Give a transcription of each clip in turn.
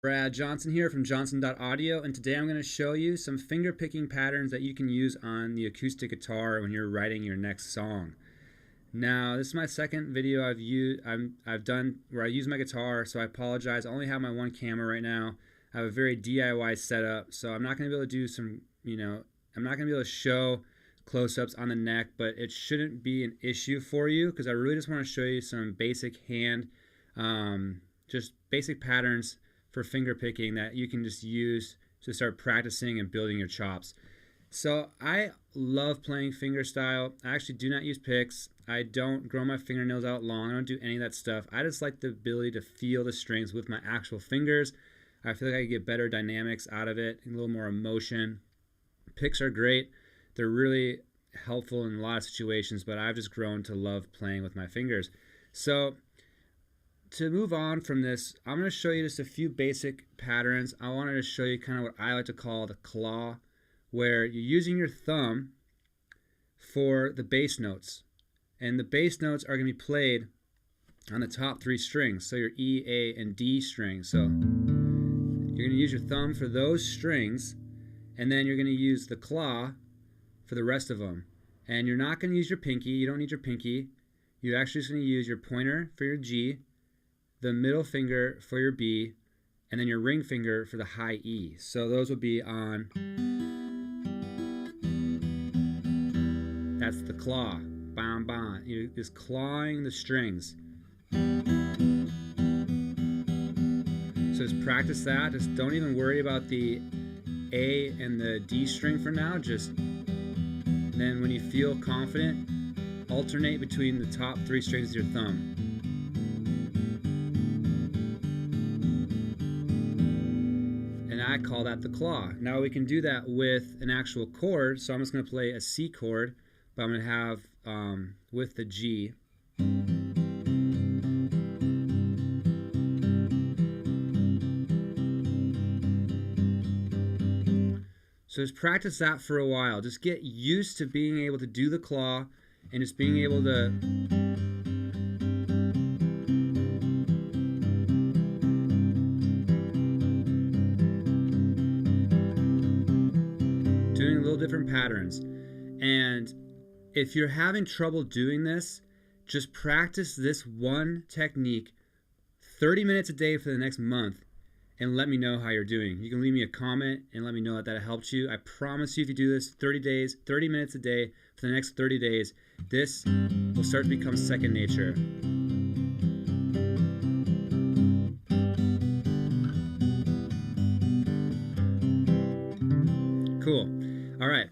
Brad Johnson here from johnson.audio, and today I'm going to show you some finger picking patterns that you can use on the acoustic guitar when you're writing your next song. Now, this is my second video I've done where I use my guitar, so I apologize. I only have my one camera right now. I have a very DIY setup, so I'm not going to be able to do some, I'm not going to be able to show close-ups on the neck, but it shouldn't be an issue for you because I really just want to show you some basic just basic patterns for finger picking that you can just use to start practicing and building your chops. So I love playing fingerstyle. I actually do not use picks. I don't grow my fingernails out long. I don't do any of that stuff. I just like the ability to feel the strings with my actual fingers. I feel like I get better dynamics out of it, a little more emotion. Picks are great. They're really helpful in a lot of situations, but I've just grown to love playing with my fingers. So to move on from this, I'm going to show you just a few basic patterns. I wanted to show you kind of what I like to call the claw, where you're using your thumb for the bass notes. And the bass notes are going to be played on the top three strings, so your E, A, and D strings. So you're going to use your thumb for those strings, and then you're going to use the claw for the rest of them. And you're not going to use your pinky. You don't need your pinky. You're actually just going to use your pointer for your G, the middle finger for your B, and then your ring finger for the high E. So those would be on, that's the claw. Bam, bam. You're just clawing the strings. So just practice that. Just don't even worry about the A and the D string for now. Just then when you feel confident, alternate between the top three strings with your thumb. And I call that the claw. Now we can do that with an actual chord. So I'm just going to play a C chord, but I'm going to have with the G. So just practice that for a while. Just get used to being able to do the claw and just being able to doing little different patterns. And if you're having trouble doing this, just practice this one technique 30 minutes a day for the next month and let me know how you're doing. You can leave me a comment and let me know that helped you. I promise you, if you do this 30 minutes a day for the next 30 days, this will start to become second nature. Cool. All right.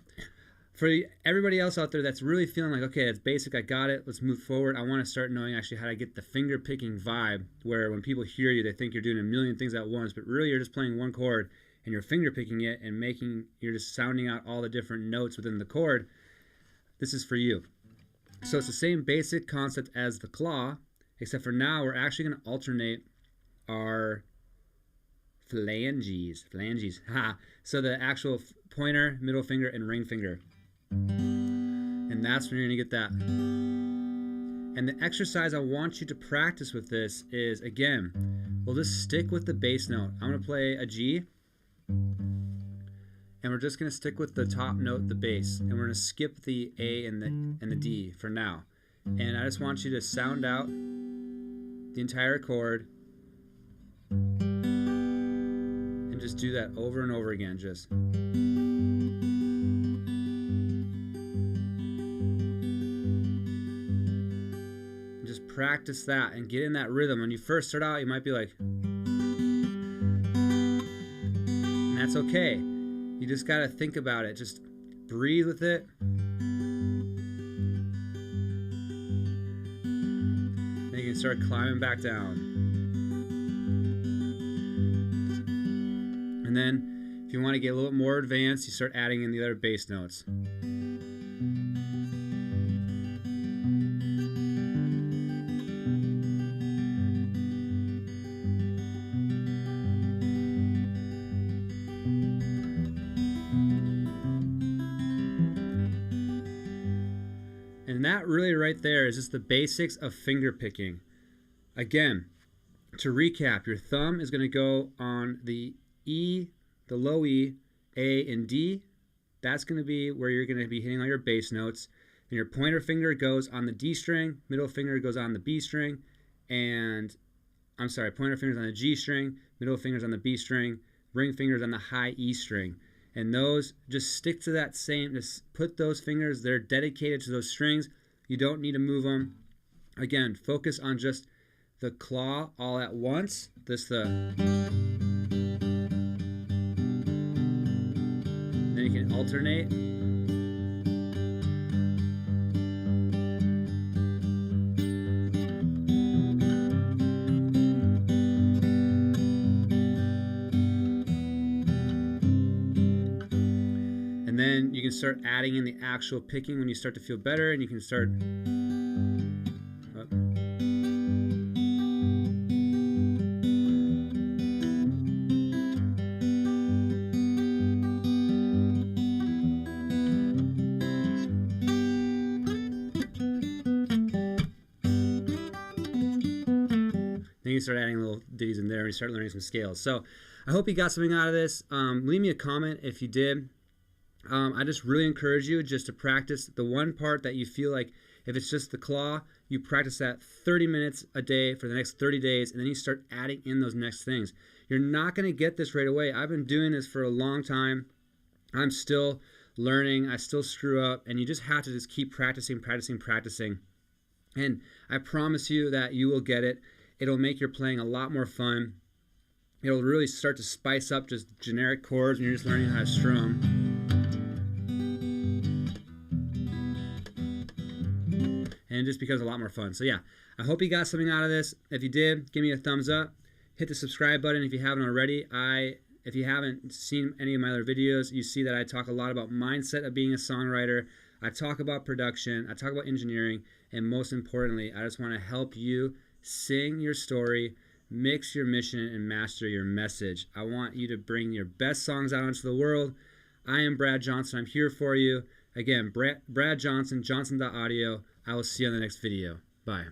For everybody else out there that's really feeling like, okay, it's basic, I got it, let's move forward. I want to start knowing actually how to get the finger picking vibe, where when people hear you, they think you're doing a million things at once, but really you're just playing one chord and you're finger picking it and you're just sounding out all the different notes within the chord. This is for you. So it's the same basic concept as the claw, except for now we're actually going to alternate our phalanges. So the actual pointer, middle finger, and ring finger. And that's when you're going to get that. And the exercise I want you to practice with this is, again, we'll just stick with the bass note. I'm going to play a G, and we're just going to stick with the top note, the bass, and we're going to skip the A and the D for now. And I just want you to sound out the entire chord and just do that over and over again. Just practice that and get in that rhythm. When you first start out, you might be like, and that's okay. You just got to think about it. Just breathe with it. Then you can start climbing back down. And then if you want to get a little more advanced, you start adding in the other bass notes. And that really right there is just the basics of finger picking. Again, To recap, your thumb is going to go on the E, the low E, A, and D. That's going to be where you're going to be hitting all your bass notes. And your pointer finger goes on the D string, middle finger goes on the B string, and pointer finger's on the G string, middle finger's on the B string, ring finger's on the high E string. And those, just stick to that same, just put those fingers, they're dedicated to those strings. You don't need to move them. Again, focus on just the claw all at once. Then you can alternate. And then you can start adding in the actual picking when you start to feel better, and you can start then you start adding little ditties in there and you start learning some scales. So I hope you got something out of this. Leave me a comment if you did. I just really encourage you just to practice the one part that you feel like, if it's just the claw, you practice that 30 minutes a day for the next 30 days, and then you start adding in those next things. You're not going to get this right away. I've been doing this for a long time. I'm still learning. I still screw up, and you just have to just keep practicing. And I promise you that you will get it. It'll make your playing a lot more fun. It'll really start to spice up just generic chords when you're just learning how to strum. And it just becomes a lot more fun. So yeah, I hope you got something out of this. If you did, give me a thumbs up. Hit the subscribe button if you haven't already. If you haven't seen any of my other videos, you see that I talk a lot about mindset of being a songwriter. I talk about production. I talk about engineering. And most importantly, I just want to help you sing your story, mix your mission, and master your message. I want you to bring your best songs out into the world. I am Brad Johnson. I'm here for you. Again, Brad Johnson, johnson.audio. I will see you on the next video. Bye.